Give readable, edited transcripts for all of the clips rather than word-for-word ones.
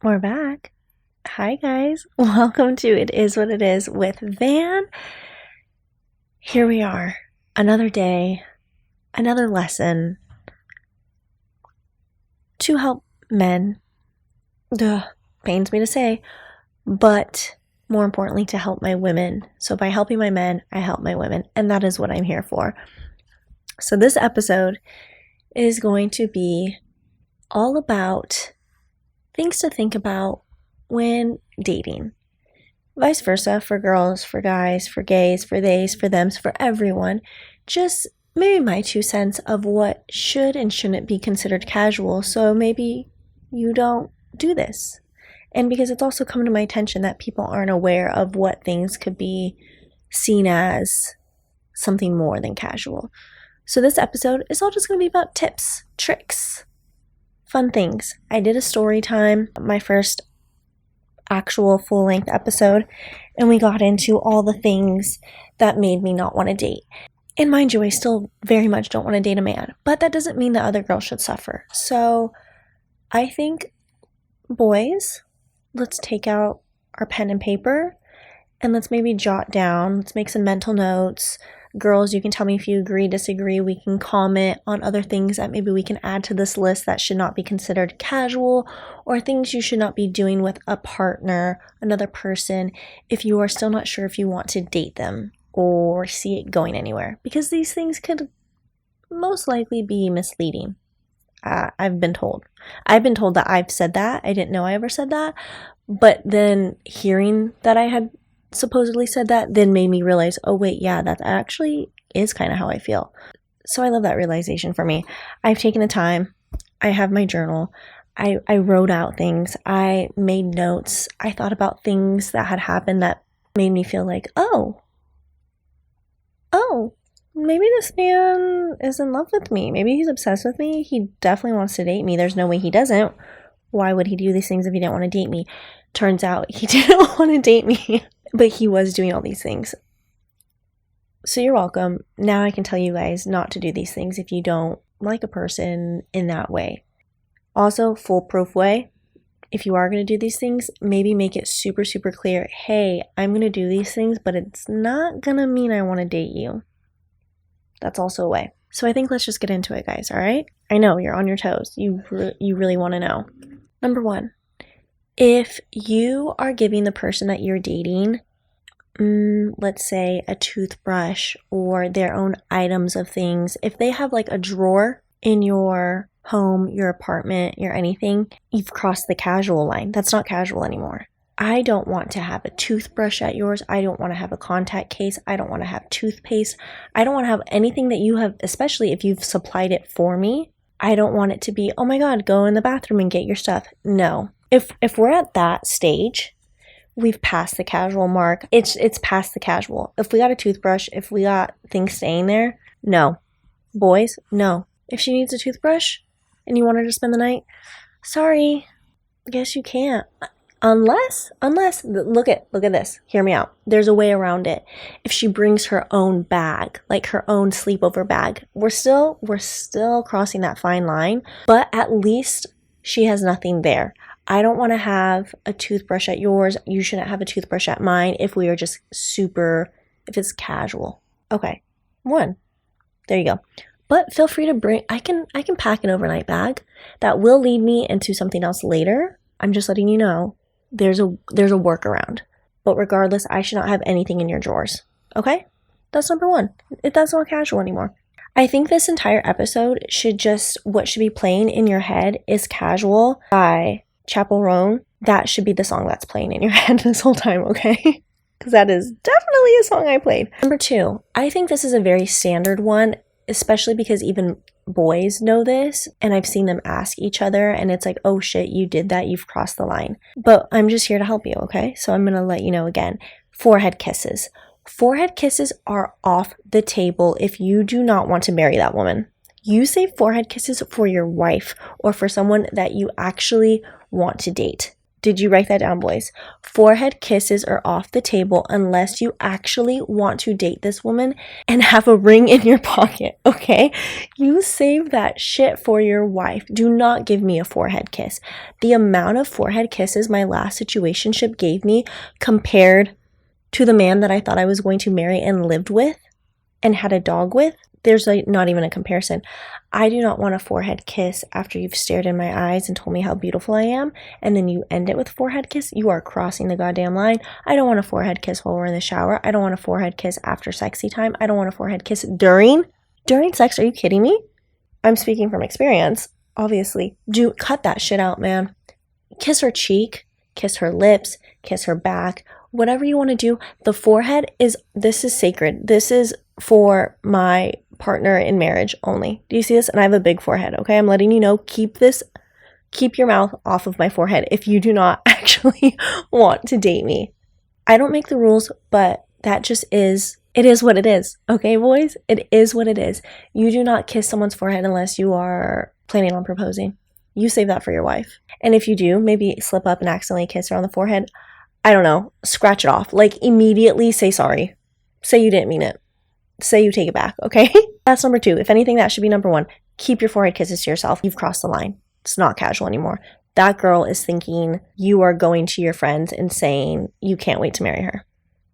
We're back. Hi, guys. Welcome to It Is What It Is with Van. Here we are. Another day, another lesson to help men. Pains me to say, but more importantly, to help my women. So by helping my men, I help my women, and that is what I'm here for. So this episode is going to be all about things to think about when dating. Vice versa, for girls, for guys, for gays, for theys, for thems, for everyone. Just maybe my 2 cents of what should and shouldn't be considered casual, so maybe you don't do this. And because it's also come to my attention that people aren't aware of what things could be seen as something more than casual. So this episode is all just going to be about tips, tricks, fun things. I did a story time, my first actual full-length episode, and we got into all the things that made me not want to date. And mind you, I still very much don't want to date a man, but that doesn't mean that other girls should suffer. So I think, boys, let's take out our pen and paper and let's maybe jot down, let's make some mental notes. Girls, you can tell me if you agree, disagree. We can comment on other things that maybe we can add to this list that should not be considered casual, or things you should not be doing with a partner, another person, if you are still not sure if you want to date them or see it going anywhere. Because these things could most likely be misleading. I've been told that I've said that. I didn't know I ever said that. But then hearing that I had supposedly said that then made me realize, oh wait, yeah, that actually is kind of how I feel. So I love that realization for me. I've taken the time. I have my journal. I wrote out things. I made notes. I thought about things that had happened that made me feel like, oh, maybe this man is in love with me. Maybe he's obsessed with me. He definitely wants to date me. There's no way he doesn't. Why would he do these things if he didn't want to date me? Turns out he didn't want to date me. But he was doing all these things. So you're welcome. Now I can tell you guys not to do these things if you don't like a person in that way. Also, foolproof way. If you are going to do these things, maybe make it super, super clear. Hey, I'm going to do these things, but it's not going to mean I want to date you. That's also a way. So I think let's just get into it, guys, all right? I know, you're on your toes. You really want to know. Number 1. If you are giving the person that you're dating, let's say a toothbrush or their own items of things, if they have like a drawer in your home, your apartment, your anything, you've crossed the casual line. That's not casual anymore. I don't want to have a toothbrush at yours. I don't want to have a contact case. I don't want to have toothpaste. I don't want to have anything that you have, especially if you've supplied it for me. I don't want it to be, oh my God, go in the bathroom and get your stuff. No. If we're at that stage, we've passed the casual mark. It's past the casual. If we got a toothbrush, if we got things staying there, no. Boys, no. If she needs a toothbrush and you want her to spend the night, sorry, guess you can't. Unless, look at this. Hear me out. There's a way around it. If she brings her own bag, like her own sleepover bag, we're still crossing that fine line, but at least she has nothing there. I don't want to have a toothbrush at yours. You shouldn't have a toothbrush at mine if we are just if it's casual. Okay. 1. There you go. But feel free to bring, I can pack an overnight bag that will lead me into something else later. I'm just letting you know there's a workaround. But regardless, I should not have anything in your drawers. Okay? That's number 1. That's not casual anymore. I think this entire episode what should be playing in your head is Casual by Chappell Roan. That should be the song that's playing in your head this whole time, okay? Because that is definitely a song I played. Number 2, I think this is a very standard one, especially because even boys know this, and I've seen them ask each other, and it's like, oh shit, you did that, you've crossed the line. But I'm just here to help you, okay? So I'm going to let you know again. Forehead kisses. Forehead kisses are off the table if you do not want to marry that woman. You save forehead kisses for your wife or for someone that you actually want to date. Did you write that down, boys? Forehead kisses are off the table unless you actually want to date this woman and have a ring in your pocket, okay? You save that shit for your wife. Do not give me a forehead kiss. The amount of forehead kisses my last situationship gave me compared to the man that I thought I was going to marry and lived with and had a dog with, there's like not even a comparison. I do not want a forehead kiss after you've stared in my eyes and told me how beautiful I am, and then you end it with a forehead kiss. You are crossing the goddamn line. I don't want a forehead kiss while we're in the shower. I don't want a forehead kiss after sexy time. I don't want a forehead kiss during sex. Are you kidding me? I'm speaking from experience, obviously. Cut that shit out, man. Kiss her cheek, kiss her lips, kiss her back, whatever you want to do. The forehead this is sacred. This is for my partner in marriage only. Do you see this? And I have a big forehead, okay? I'm letting you know, keep your mouth off of my forehead if you do not actually want to date me. I don't make the rules, but that just is, it is what it is, okay, boys? It is what it is. You do not kiss someone's forehead unless you are planning on proposing. You save that for your wife. And if you do, maybe slip up and accidentally kiss her on the forehead. I don't know, scratch it off. Like, immediately say sorry. Say you didn't mean it. Say you take it back, okay? That's number 2. If anything, that should be number 1. Keep your forehead kisses to yourself. You've crossed the line. It's not casual anymore. That girl is thinking you are going to your friends and saying you can't wait to marry her,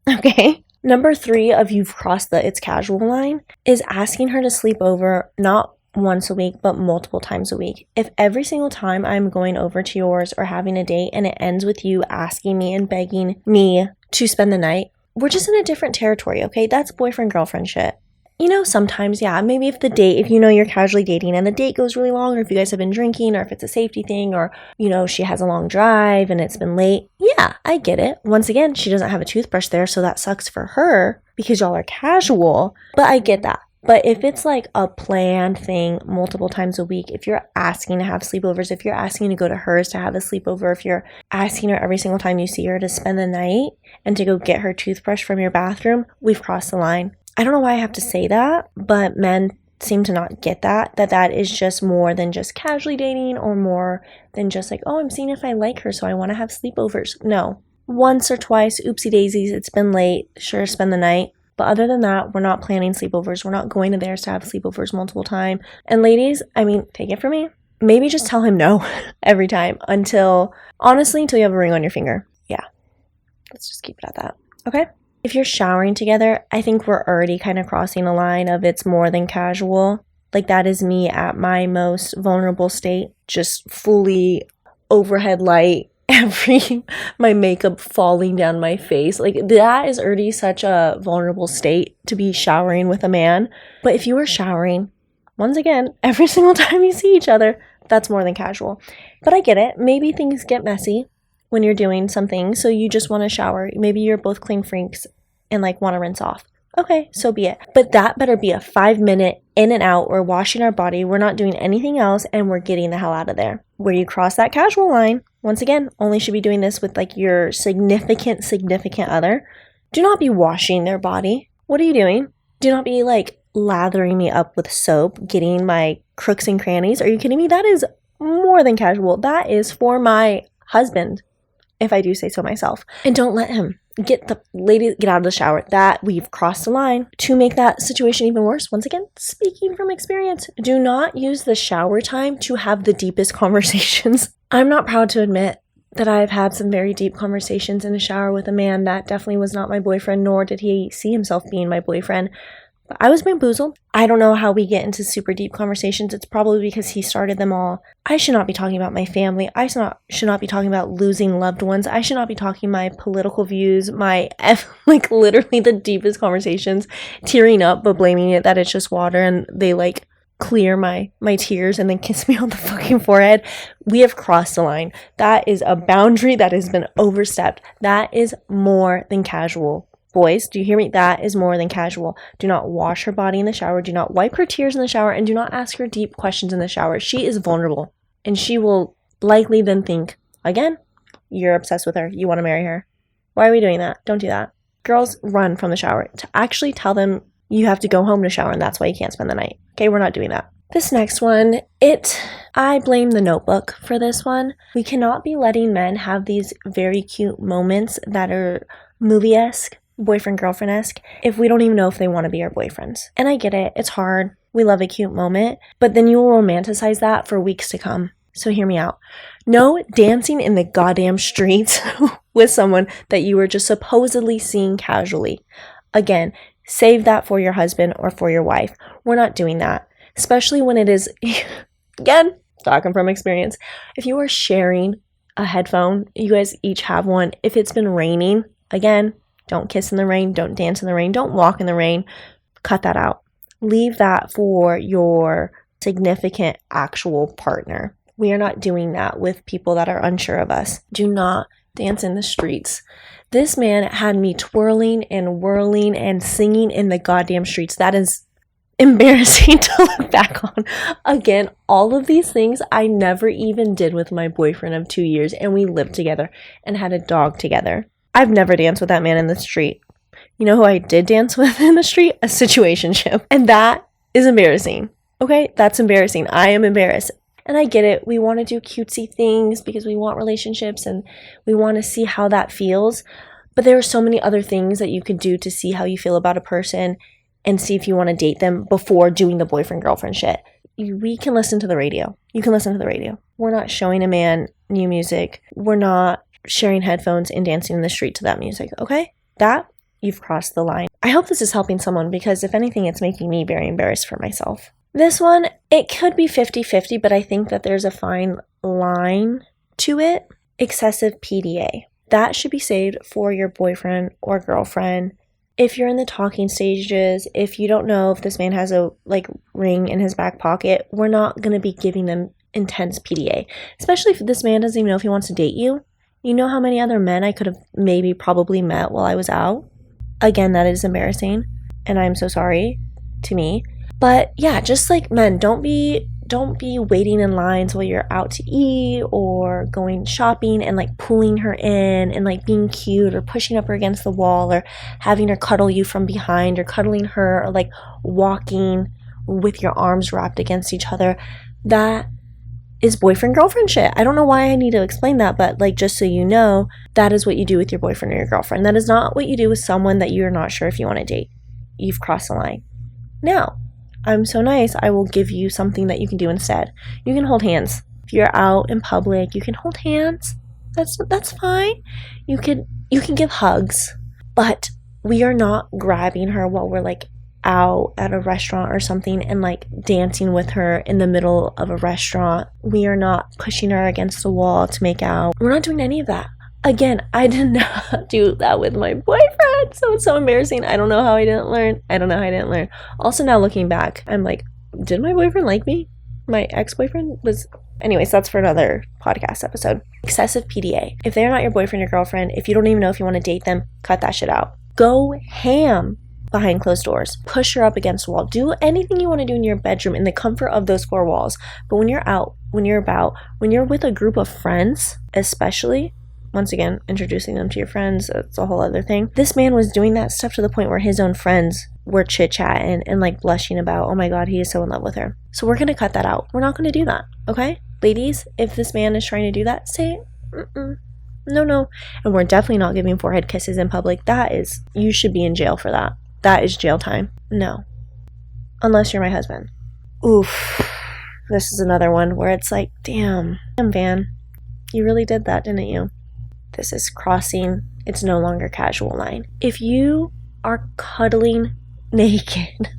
okay? Number 3 of you've crossed the it's casual line is asking her to sleep over, not once a week, but multiple times a week. If every single time I'm going over to yours or having a date and it ends with you asking me and begging me to spend the night, we're just in a different territory, okay? That's boyfriend-girlfriend shit. You know, sometimes, yeah, maybe if you know you're casually dating and the date goes really long, or if you guys have been drinking, or if it's a safety thing, or, you know, she has a long drive and it's been late. Yeah, I get it. Once again, she doesn't have a toothbrush there, so that sucks for her because y'all are casual, but I get that. But if it's like a planned thing multiple times a week, if you're asking to have sleepovers, if you're asking to go to hers to have a sleepover, if you're asking her every single time you see her to spend the night and to go get her toothbrush from your bathroom, we've crossed the line. I don't know why I have to say that, but men seem to not get that is just more than just casually dating, or more than just like, oh, I'm seeing if I like her, so I want to have sleepovers. No. Once or twice, oopsie daisies, it's been late, sure, spend the night. But other than that, we're not planning sleepovers. We're not going to theirs to have sleepovers multiple times. And ladies, I mean, take it from me. Maybe just tell him no every time until you have a ring on your finger. Yeah. Let's just keep it at that. Okay? If you're showering together, I think we're already kind of crossing a line of it's more than casual. Like, that is me at my most vulnerable state. Just fully overhead light. My makeup falling down my face. Like, that is already such a vulnerable state to be showering with a man. But if you are showering, once again, every single time you see each other, that's more than casual. But I get it. Maybe things get messy when you're doing something, so you just want to shower. Maybe you're both clean freaks and like want to rinse off. Okay, so be it. But that better be a 5-minute in and out. We're washing our body. We're not doing anything else, and we're getting the hell out of there. Where you cross that casual line, once again, only should be doing this with like your significant other. Do not be washing their body. What are you doing? Do not be like lathering me up with soap, getting my crooks and crannies. Are you kidding me? That is more than casual. That is for my husband, if I do say so myself. And don't let him. Get out of the shower. That we've crossed the line. To make that situation even worse, once again, speaking from experience, do not use the shower time to have the deepest conversations. I'm not proud to admit that I've had some very deep conversations in the shower with a man that definitely was not my boyfriend, nor did he see himself being my boyfriend. But I was bamboozled. I don't know how we get into super deep conversations. It's probably because he started them all. I should not be talking about my family. I should not be talking about losing loved ones. I should not be talking my political views, like literally the deepest conversations, tearing up, but blaming it that it's just water and they like clear my tears and then kiss me on the fucking forehead. We have crossed the line. That is a boundary that has been overstepped. That is more than casual. Boys, do you hear me? That is more than casual. Do not wash her body in the shower. Do not wipe her tears in the shower. And do not ask her deep questions in the shower. She is vulnerable. And she will likely then think, again, you're obsessed with her. You want to marry her. Why are we doing that? Don't do that. Girls, run from the shower. To actually tell them You have to go home to shower and that's why you can't spend the night. Okay, we're not doing that. This next one, I blame The Notebook for this one. We cannot be letting men have these very cute moments that are movie-esque, boyfriend-girlfriend-esque, if we don't even know if they want to be our boyfriends. And I get it, it's hard. We love a cute moment, but then you will romanticize that for weeks to come. So hear me out. No dancing in the goddamn streets with someone that you were just supposedly seeing casually. Again, save that for your husband or for your wife. We're not doing that. Especially when it is, again, talking from experience, if you are sharing a headphone, you guys each have one. If it's been raining, again, don't kiss in the rain, don't dance in the rain, don't walk in the rain. Cut that out. Leave that for your significant actual partner. We are not doing that with people that are unsure of us. Do not dance in the streets. This man had me twirling and whirling and singing in the goddamn streets. That is embarrassing to look back on. Again, all of these things I never even did with my boyfriend of 2 years, and we lived together and had a dog together. I've never danced with that man in the street. You know who I did dance with in the street? A situationship. And that is embarrassing. Okay, that's embarrassing. I am embarrassed. And I get it. We want to do cutesy things because we want relationships and we want to see how that feels. But there are so many other things that you could do to see how you feel about a person and see if you want to date them before doing the boyfriend-girlfriend shit. We can listen to the radio. You can listen to the radio. We're not showing a man new music. We're not sharing headphones and dancing in the street to that music, okay? That, you've crossed the line. I hope this is helping someone because if anything, it's making me very embarrassed for myself. This one, it could be 50-50, but I think that there's a fine line to it. Excessive PDA. That should be saved for your boyfriend or girlfriend. If you're in the talking stages, if you don't know if this man has a ring in his back pocket, we're not going to be giving them intense PDA. Especially if this man doesn't even know if he wants to date you. You know how many other men I could have probably met while I was out? Again, that is embarrassing. And I'm so sorry to me. But yeah, just like men, don't be waiting in lines while you're out to eat or going shopping and pulling her in and being cute or pushing up her against the wall or having her cuddle you from behind or cuddling her or walking with your arms wrapped against each other. That is boyfriend-girlfriend shit. I don't know why I need to explain that, but just so you know, that is what you do with your boyfriend or your girlfriend. That is not what you do with someone that you're not sure if you want to date. You've crossed the line. Now, I'm so nice, I will give you something that you can do instead. You can hold hands. If you're out in public, you can hold hands. That's fine. You can give hugs. But we are not grabbing her while we're out at a restaurant or something and dancing with her in the middle of a restaurant. We are not pushing her against the wall to make out. We're not doing any of that. Again, I did not do that with my boyfriend, so it's so embarrassing. I don't know how I didn't learn. Also, now looking back, I'm did my boyfriend like me? My ex-boyfriend was... Anyways, that's for another podcast episode. Excessive PDA. If they're not your boyfriend or girlfriend, if you don't even know if you want to date them, cut that shit out. Go ham behind closed doors. Push her up against the wall. Do anything you want to do in your bedroom in the comfort of those four walls. But when you're out, when you're with a group of friends, especially... Once again, introducing them to your friends, that's a whole other thing. This man was doing that stuff to the point where his own friends were chit-chatting and blushing about, oh my god, he is so in love with her. So we're going to cut that out. We're not going to do that, okay? Ladies, if this man is trying to do that, say, no. And we're definitely not giving forehead kisses in public. You should be in jail for that. That is jail time. No. Unless you're my husband. Oof. This is another one where it's damn, Van, you really did that, didn't you? This is crossing, it's no longer casual line. If you are cuddling naked,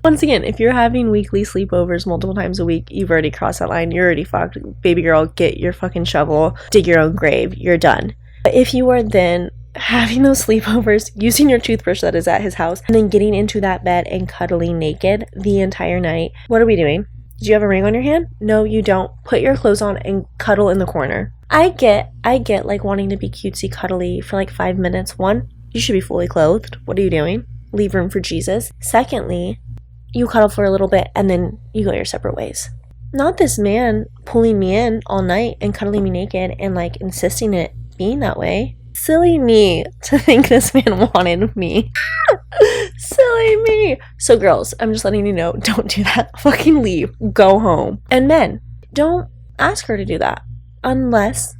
once again, if you're having weekly sleepovers multiple times a week, you've already crossed that line. You're already fucked. Baby girl, get your fucking shovel, dig your own grave, you're done. But if you are then having those sleepovers, using your toothbrush that is at his house, and then getting into that bed and cuddling naked the entire night, what are we doing? Do you have a ring on your hand? No, you don't. Put your clothes on and cuddle in the corner. I get wanting to be cutesy cuddly for 5 minutes. One, you should be fully clothed. What are you doing? Leave room for Jesus. Secondly, you cuddle for a little bit and then you go your separate ways. Not this man pulling me in all night and cuddling me naked and insisting it being that way. Silly me to think this man wanted me. Silly me. So girls, I'm just letting you know, don't do that. Fucking leave. Go home. And men, don't ask her to do that unless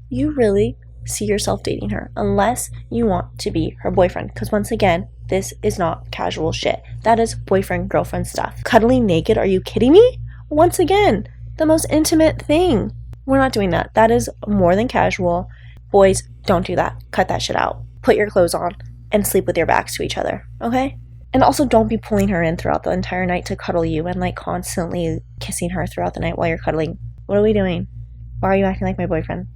you really see yourself dating her, unless you want to be her boyfriend. Because once again, this is not casual shit. That is boyfriend, girlfriend stuff. Cuddling naked, are you kidding me? Once again, the most intimate thing. We're not doing that. That is more than casual. Boys, don't do that. Cut that shit out. Put your clothes on and sleep with your backs to each other, okay? And also don't be pulling her in throughout the entire night to cuddle you and like constantly kissing her throughout the night while you're cuddling. What are we doing? Why are you acting like my boyfriend?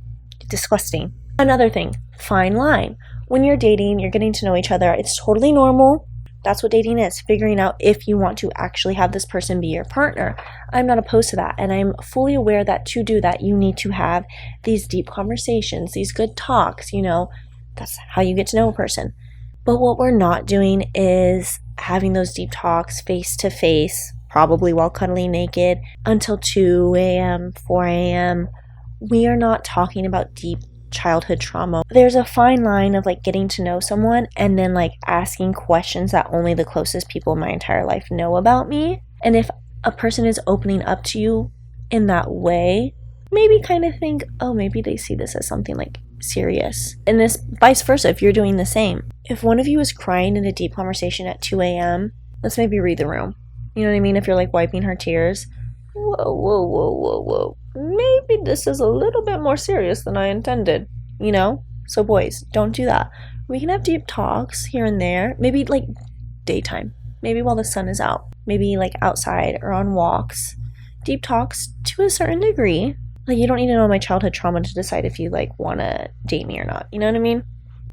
Disgusting. Another thing, fine line. When you're dating, you're getting to know each other. It's totally normal. That's what dating is, figuring out if you want to actually have this person be your partner. I'm not opposed to that, and I'm fully aware that to do that, you need to have these deep conversations, these good talks, you know. That's how you get to know a person. But what we're not doing is having those deep talks face to face, probably while cuddling naked, until 2 a.m., 4 a.m. We are not talking about deep childhood trauma. There's a fine line of like getting to know someone and then like asking questions that only the closest people in my entire life know about me. And if a person is opening up to you in that way, maybe kind of think, oh, maybe they see this as something like serious. And this vice versa, if you're doing the same. If one of you is crying in a deep conversation at 2 a.m., let's maybe read the room. You know what I mean? If you're like wiping her tears, whoa. Maybe this is a little bit more serious than I intended, you know? So boys, don't do that. We can have deep talks here and there, maybe like daytime, maybe while the sun is out, maybe like outside or on walks. Deep talks to a certain degree. Like, you don't need to know my childhood trauma to decide if you like want to date me or not, you know what I mean?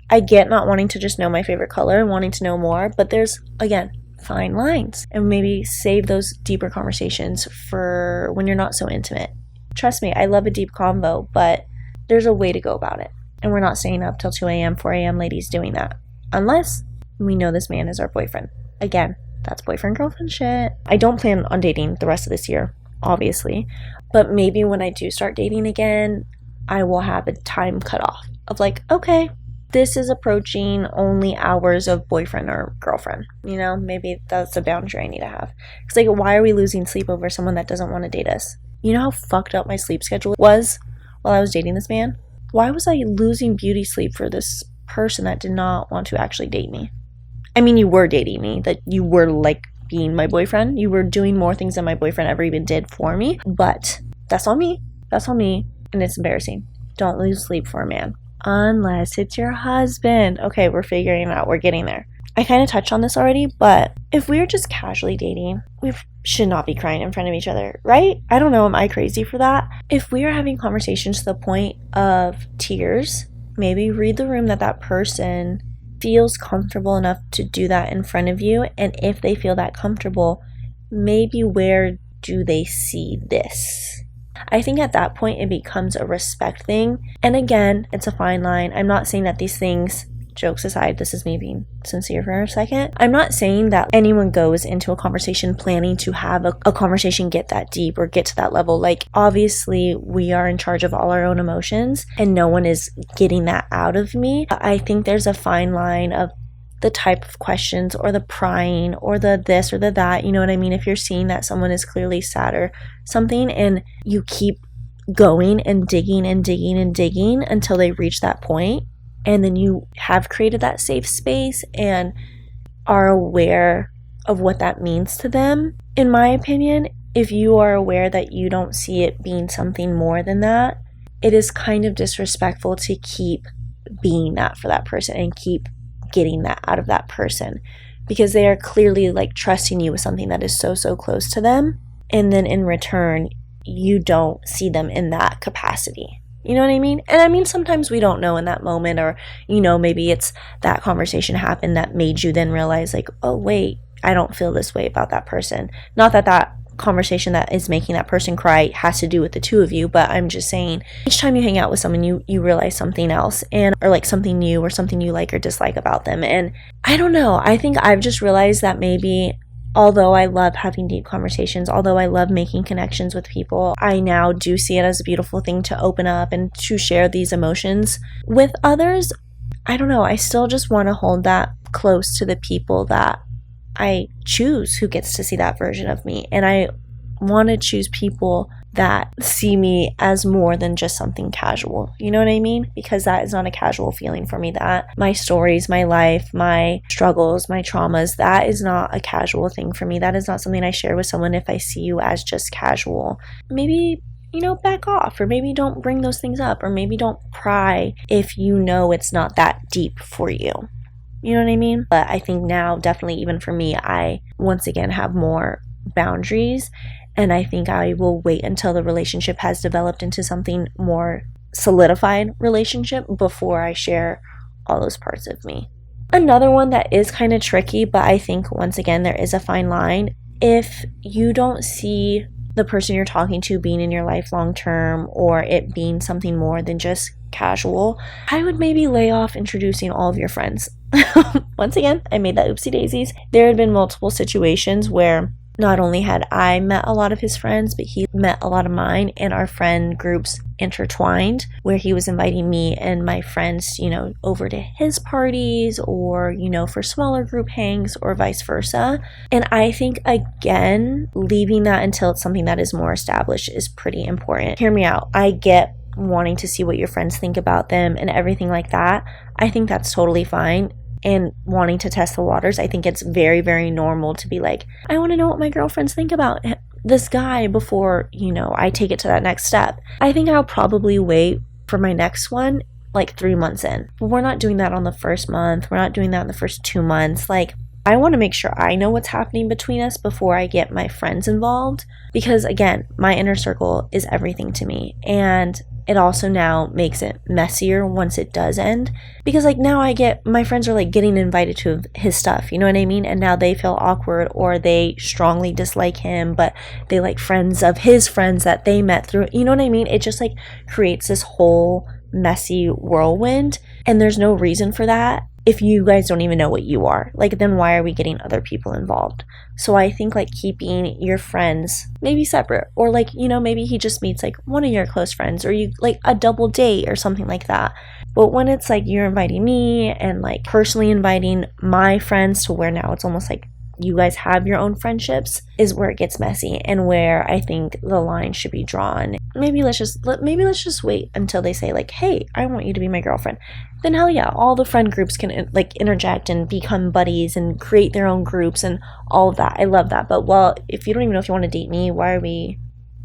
I get not wanting to just know my favorite color and wanting to know more, but there's, again, fine lines, and maybe save those deeper conversations for when you're not so intimate. Trust me, I love a deep convo, but there's a way to go about it. And we're not staying up till 2 a.m., 4 a.m. ladies doing that. Unless we know this man is our boyfriend. Again, that's boyfriend-girlfriend shit. I don't plan on dating the rest of this year, obviously. But maybe when I do start dating again, I will have a time cutoff of like, okay, this is approaching only hours of boyfriend or girlfriend. You know, maybe that's a boundary I need to have. Because like, why are we losing sleep over someone that doesn't want to date us? You know how fucked up my sleep schedule was while I was dating this man? Why was I losing beauty sleep for this person that did not want to actually date me? I mean, you were dating me, that you were like being my boyfriend. You were doing more things than my boyfriend ever even did for me. But that's on me. That's on me. And it's embarrassing. Don't lose sleep for a man. Unless it's your husband. Okay, we're figuring it out. We're getting there. I kind of touched on this already, but if we're just casually dating, we should not be crying in front of each other, right? I don't know, am I crazy for that? If we are having conversations to the point of tears, maybe read the room that person feels comfortable enough to do that in front of you. And if they feel that comfortable, maybe where do they see this? I think at that point it becomes a respect thing. And again, it's a fine line. I'm not saying that these things, jokes aside, this is me being sincere for a second. I'm not saying that anyone goes into a conversation planning to have a conversation get that deep or get to that level. Like, obviously, we are in charge of all our own emotions and no one is getting that out of me. I think there's a fine line of the type of questions or the prying or the this or the that, you know what I mean? If you're seeing that someone is clearly sad or something and you keep going and digging until they reach that point, and then you have created that safe space and are aware of what that means to them. In my opinion, if you are aware that you don't see it being something more than that, it is kind of disrespectful to keep being that for that person and keep getting that out of that person, because they are clearly like trusting you with something that is so close to them, and then in return you don't see them in that capacity. You know what I mean? And I mean, sometimes we don't know in that moment, or you know, maybe it's that conversation happened that made you then realize like, oh wait, I don't feel this way about that person. Not that that conversation that is making that person cry has to do with the two of you, but I'm just saying each time you hang out with someone, you realize something else, and or like something new or something you like or dislike about them. And I don't know, I think I've just realized that maybe although I love having deep conversations, although I love making connections with people, I now do see it as a beautiful thing to open up and to share these emotions with others. I don't know, I still just want to hold that close to the people that I choose who gets to see that version of me. And I want to choose people that see me as more than just something casual. You know what I mean? Because that is not a casual feeling for me. That my stories, my life, my struggles, my traumas, that is not a casual thing for me. That is not something I share with someone if I see you as just casual. Maybe, back off, or maybe don't bring those things up, or maybe don't pry if you know it's not that deep for you. You know what I mean? But I think now, definitely even for me, I once again have more boundaries. And I think I will wait until the relationship has developed into something more solidified relationship before I share all those parts of me. Another one that is kind of tricky, but I think once again there is a fine line. If you don't see the person you're talking to being in your life long term, or it being something more than just casual, I would maybe lay off introducing all of your friends. Once again, I made that oopsie daisies. There had been multiple situations where not only had I met a lot of his friends, but he met a lot of mine, and our friend groups intertwined, where he was inviting me and my friends, over to his parties, or, for smaller group hangs, or vice versa. And I think, again, leaving that until it's something that is more established is pretty important. Hear me out. I get wanting to see what your friends think about them and everything like that. I think that's totally fine. And wanting to test the waters, I think it's very, very normal to be like, I want to know what my girlfriends think about this guy before, I take it to that next step. I think I'll probably wait for my next one like 3 months in. But we're not doing that on the first month. We're not doing that in the first 2 months. Like, I want to make sure I know what's happening between us before I get my friends involved. Because again, my inner circle is everything to me. And it also now makes it messier once it does end, because now my friends are getting invited to his stuff, you know what I mean? And now they feel awkward, or they strongly dislike him, but they like friends of his friends that they met through, you know what I mean? It just creates this whole messy whirlwind, and there's no reason for that. If you guys don't even know what you are, then why are we getting other people involved? So I think keeping your friends maybe separate, or maybe he just meets one of your close friends, or you a double date or something like that. But when it's you're inviting me and personally inviting my friends, to where now it's almost you guys have your own friendships, is where it gets messy, and where I think the line should be drawn. Maybe let's just wait until they say hey, I want you to be my girlfriend. Then hell yeah, all the friend groups can interject and become buddies and create their own groups and all of that. I love that. But if you don't even know if you want to date me, why are we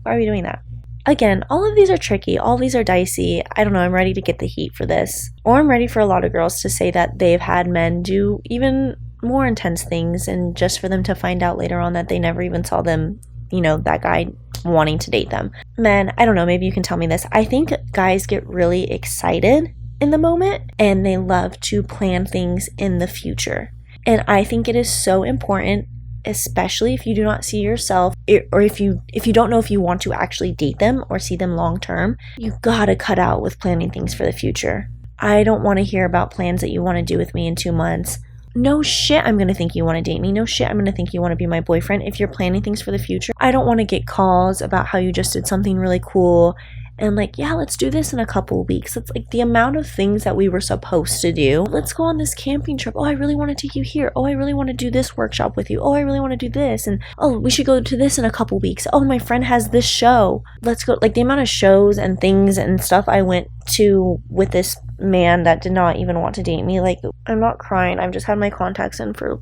doing that? Again, all of these are tricky. All of these are dicey. I don't know. I'm ready to get the heat for this. Or I'm ready for a lot of girls to say that they've had men do even more intense things, and just for them to find out later on that they never even saw them, that guy wanting to date them. Men, I don't know, maybe you can tell me this. I think guys get really excited in the moment, and they love to plan things in the future. And I think it is so important, especially if you do not see yourself, or if you don't know if you want to actually date them or see them long term, you gotta cut out with planning things for the future. I don't want to hear about plans that you want to do with me in 2 months. No shit, I'm going to think you want to date me. No shit, I'm going to think you want to be my boyfriend. If you're planning things for the future, I don't want to get calls about how you just did something really cool and yeah, let's do this in a couple of weeks. It's the amount of things that we were supposed to do. Let's go on this camping trip. Oh, I really want to take you here. Oh, I really want to do this workshop with you. Oh, I really want to do this. And oh, we should go to this in a couple weeks. Oh, my friend has this show. Let's go. The amount of shows and things and stuff I went to with this man that did not even want to date me. I'm not crying. I've just had my contacts in for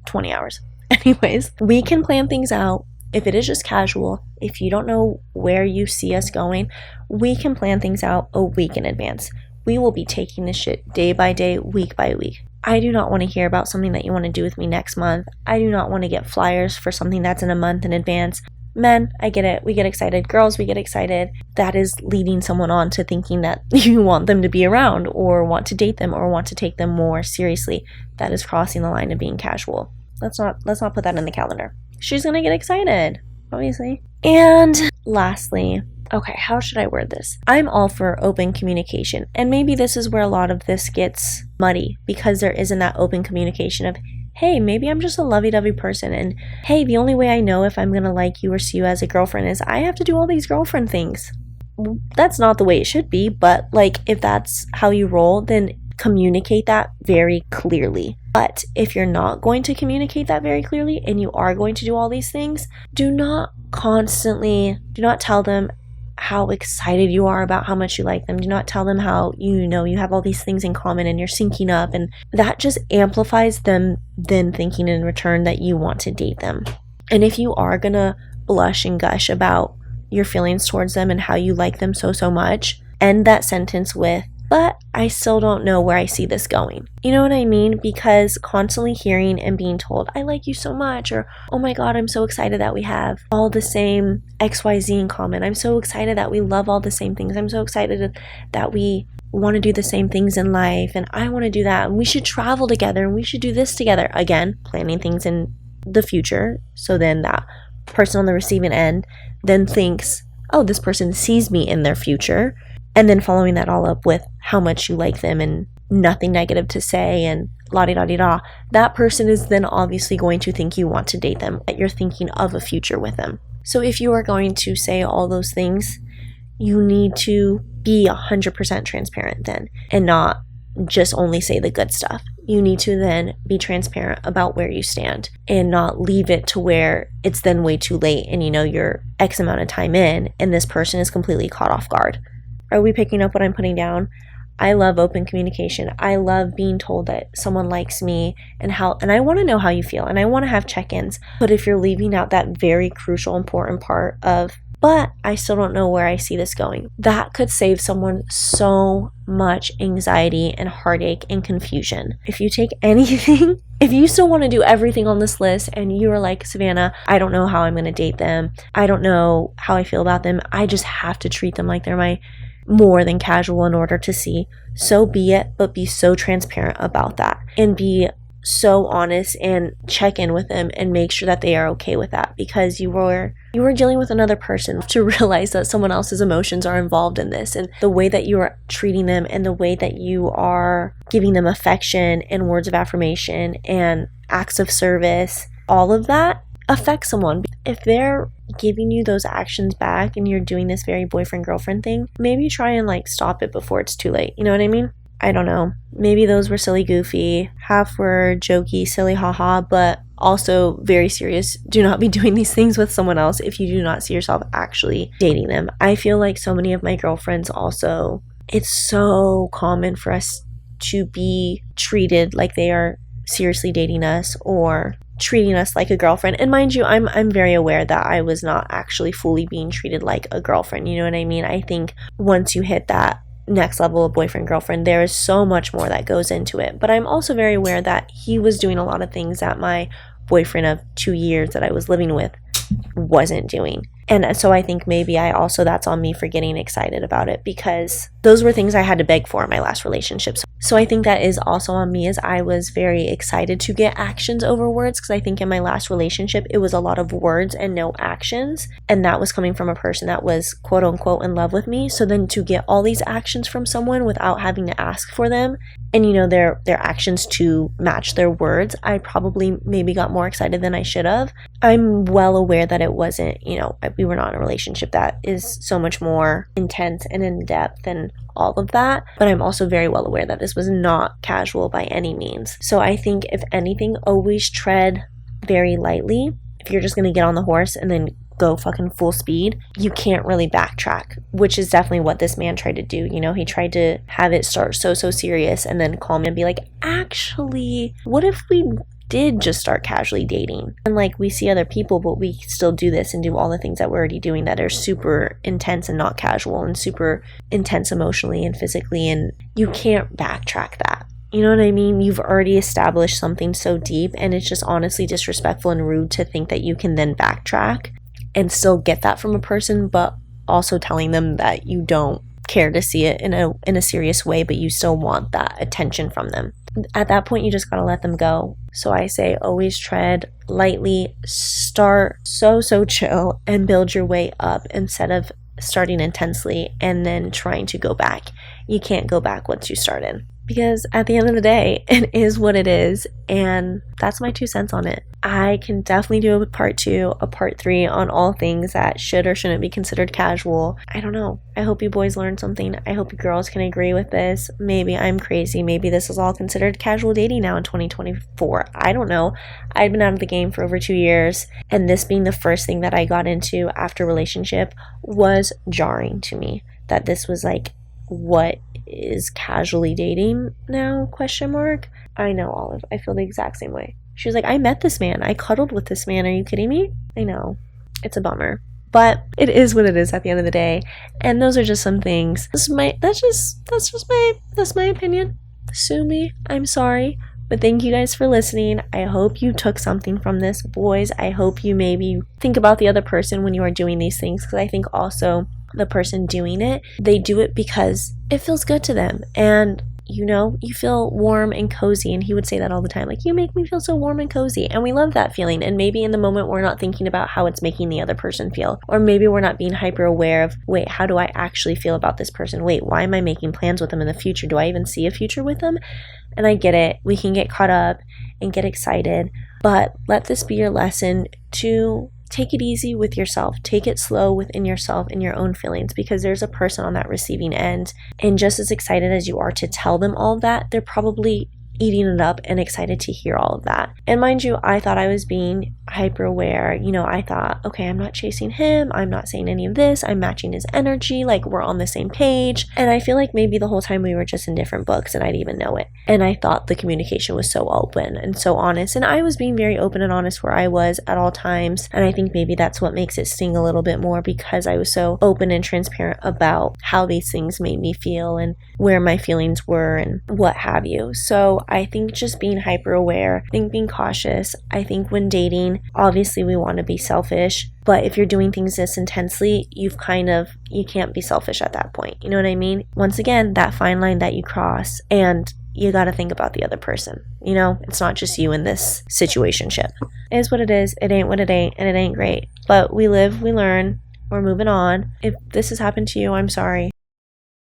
20 hours. Anyways, we can plan things out. If it is just casual, if you don't know where you see us going, we can plan things out a week in advance. We will be taking this shit day by day, week by week. I do not want to hear about something that you want to do with me next month. I do not want to get flyers for something that's in a month in advance. Men, I get it. We get excited. Girls, we get excited. That is leading someone on to thinking that you want them to be around, or want to date them, or want to take them more seriously. That is crossing the line of being casual. Let's not put that in the calendar. She's gonna get excited, obviously. And lastly, okay, how should I word this? I'm all for open communication. And maybe this is where a lot of this gets muddy, because there isn't that open communication of, hey, maybe I'm just a lovey-dovey person, and hey, the only way I know if I'm gonna like you or see you as a girlfriend is I have to do all these girlfriend things. That's not the way it should be, but if that's how you roll, then communicate that very clearly. But if you're not going to communicate that very clearly and you are going to do all these things, do not tell them how excited you are about how much you like them. Do not tell them how you have all these things in common and you're syncing up, and that just amplifies them then thinking in return that you want to date them. And if you are gonna blush and gush about your feelings towards them and how you like them so much, end that sentence with, but I still don't know where I see this going. You know what I mean? Because constantly hearing and being told, I like you so much, or, oh my God, I'm so excited that we have all the same XYZ in common. I'm so excited that we love all the same things. I'm so excited that we want to do the same things in life, and I want to do that, and we should travel together, and we should do this together. Again, planning things in the future, so then that person on the receiving end then thinks, oh, this person sees me in their future. And then following that all up with how much you like them and nothing negative to say and la-di-da-di-da, that person is then obviously going to think you want to date them, that you're thinking of a future with them. So if you are going to say all those things, you need to be 100% transparent then, and not just only say the good stuff. You need to then be transparent about where you stand and not leave it to where it's then way too late and you're X amount of time in and this person is completely caught off guard. Are we picking up what I'm putting down? I love open communication. I love being told that someone likes me and I want to know how you feel, and I want to have check-ins. But if you're leaving out that very crucial, important part of, but I still don't know where I see this going, that could save someone so much anxiety and heartache and confusion. If you take anything, if you still want to do everything on this list and you are like, Savannah, I don't know how I'm going to date them. I don't know how I feel about them. I just have to treat them like they're my more than casual in order to see, so be it, but be so transparent about that and be so honest and check in with them and make sure that they are okay with that, because you were dealing with another person, to realize that someone else's emotions are involved in this, and the way that you are treating them and the way that you are giving them affection and words of affirmation and acts of service, all of that affects someone. If they're giving you those actions back and you're doing this very boyfriend-girlfriend thing, maybe try and stop it before it's too late. You know what I mean? I don't know. Maybe those were silly, goofy, half were jokey, silly, haha, but also very serious. Do not be doing these things with someone else if you do not see yourself actually dating them. I feel like so many of my girlfriends also, it's so common for us to be treated like they are seriously dating us or treating us like a girlfriend. And mind you, I'm very aware that I was not actually fully being treated like a girlfriend. You know what I mean? I think once you hit that next level of boyfriend, girlfriend, there is so much more that goes into it. But I'm also very aware that he was doing a lot of things that my boyfriend of 2 years that I was living with wasn't doing. And so I think maybe that's on me for getting excited about it, because those were things I had to beg for in my last relationship. So I think that is also on me, as I was very excited to get actions over words, because I think in my last relationship it was a lot of words and no actions, and that was coming from a person that was quote unquote in love with me. So then to get all these actions from someone without having to ask for them, and their actions to match their words, I probably maybe got more excited than I should have. I'm well aware that it wasn't, we were not in a relationship that is so much more intense and in depth and all of that, but I'm also very well aware that this was not casual by any means. So I think, if anything, always tread very lightly. If you're just going to get on the horse and then go fucking full speed, you can't really backtrack, which is definitely what this man tried to do. He tried to have it start so serious and then call me and be like, actually, what if we did just start casually dating, and we see other people, but we still do this and do all the things that we're already doing that are super intense and not casual and super intense emotionally and physically, and you can't backtrack that. You know what I mean? You've already established something so deep, and it's just honestly disrespectful and rude to think that you can then backtrack and still get that from a person, but also telling them that you don't care to see it in a serious way, but you still want that attention from them. At that point, you just gotta let them go. So I say always tread lightly, start so chill, and build your way up instead of starting intensely and then trying to go back. You can't go back once you started, because at the end of the day, it is what it is, and that's my 2 cents on it. I can definitely do a part 2, a part 3 on all things that should or shouldn't be considered casual. I don't know. I hope you boys learned something. I hope you girls can agree with this. Maybe I'm crazy. Maybe this is all considered casual dating now in 2024. I don't know. I've been out of the game for over 2 years, and this being the first thing that I got into after relationship was jarring to me. That this was like, what is casually dating now, ? I know, Olive. I feel the exact same way. She was like, I met this man. I cuddled with this man. Are you kidding me? I know. It's a bummer. But it is what it is at the end of the day. And those are just some things. That's my opinion. Sue me. I'm sorry. But thank you guys for listening. I hope you took something from this. Boys, I hope you maybe think about the other person when you are doing these things, because I think also the person doing it, they do it because it feels good to them. And you know, you feel warm and cozy. And he would say that all the time, like, you make me feel so warm and cozy. And we love that feeling. And maybe in the moment, we're not thinking about how it's making the other person feel. Or maybe we're not being hyper aware of, wait, how do I actually feel about this person? Wait, why am I making plans with them in the future? Do I even see a future with them? And I get it. We can get caught up and get excited. But let this be your lesson to take it easy with yourself. Take it slow within yourself and your own feelings, because there's a person on that receiving end. And just as excited as you are to tell them all of that, they're probably eating it up and excited to hear all of that. And mind you, I thought I was being hyper aware. You know, I thought, okay, I'm not chasing him. I'm not saying any of this. I'm matching his energy. Like, we're on the same page. And I feel like maybe the whole time we were just in different books and I didn't even know it. And I thought the communication was so open and so honest. And I was being very open and honest where I was at all times. And I think maybe that's what makes it sting a little bit more, because I was so open and transparent about how these things made me feel and where my feelings were and what have you. So I think just being hyper aware, I think being cautious. I think when dating, obviously we want to be selfish, but if you're doing things this intensely, you can't be selfish at that point. You know what I mean? Once again, that fine line that you cross, and you got to think about the other person. You know, it's not just you in this situationship. It is what it is. It ain't what it ain't, and it ain't great. But we live, we learn. We're moving on. If this has happened to you, I'm sorry.